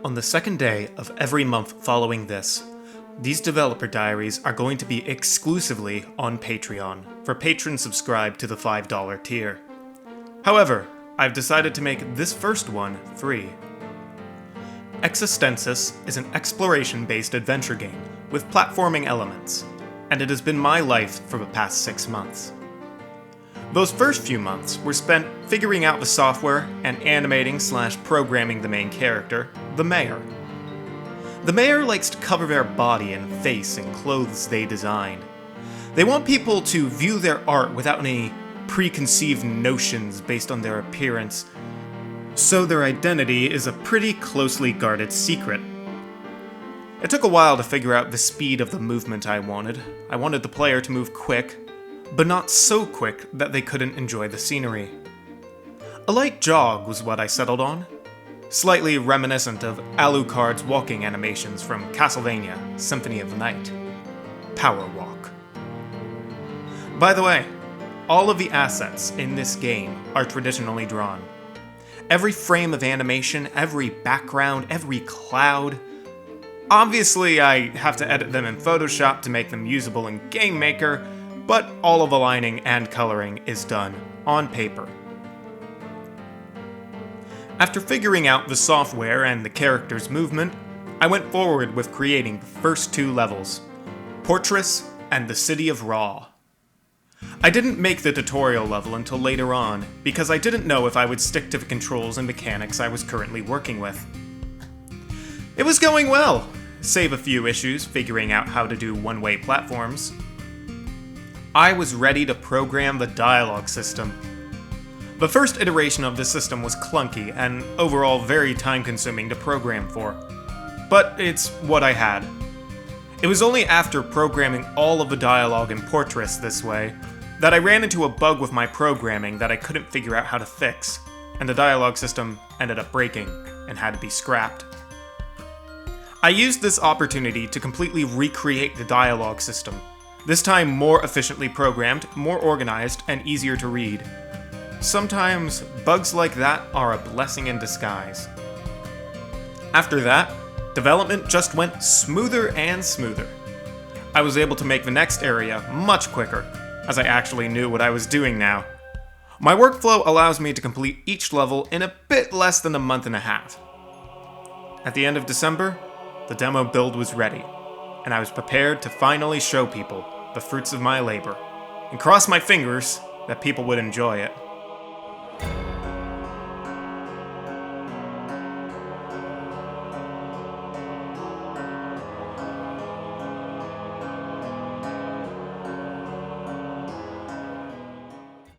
On the second day of every month following this, these developer diaries are going to be exclusively on Patreon for patrons subscribed to the $5 tier. However, I've decided to make this first one free. Existensis is an exploration-based adventure game with platforming elements, and it has been my life for the past 6 months. Those first few months were spent figuring out the software and animating/programming the main character, the mayor. The mayor likes to cover their body and face in clothes they design. They want people to view their art without any preconceived notions based on their appearance, so their identity is a pretty closely guarded secret. It took a while to figure out the speed of the movement I wanted. I wanted the player to move quick, but not so quick that they couldn't enjoy the scenery. A light jog was what I settled on, slightly reminiscent of Alucard's walking animations from Castlevania Symphony of the Night. Power walk. By the way, all of the assets in this game are traditionally drawn. Every frame of animation, every background, every cloud. Obviously, I have to edit them in Photoshop to make them usable in Game Maker, but all of the lining and coloring is done on paper. After figuring out the software and the character's movement, I went forward with creating the first 2 levels, Portress and the City of Ra. I didn't make the tutorial level until later on, because I didn't know if I would stick to the controls and mechanics I was currently working with. It was going well, save a few issues figuring out how to do one-way platforms. I was ready to program the dialogue system. The first iteration of this system was clunky and overall very time-consuming to program for, but it's what I had. It was only after programming all of the dialogue in Portress this way that I ran into a bug with my programming that I couldn't figure out how to fix, and the dialogue system ended up breaking and had to be scrapped. I used this opportunity to completely recreate the dialogue system, this time more efficiently programmed, more organized, and easier to read. Sometimes, bugs like that are a blessing in disguise. After that, development just went smoother and smoother. I was able to make the next area much quicker, as I actually knew what I was doing now. My workflow allows me to complete each level in a bit less than a month and a half. At the end of December, the demo build was ready, and I was prepared to finally show people the fruits of my labor, and cross my fingers that people would enjoy it.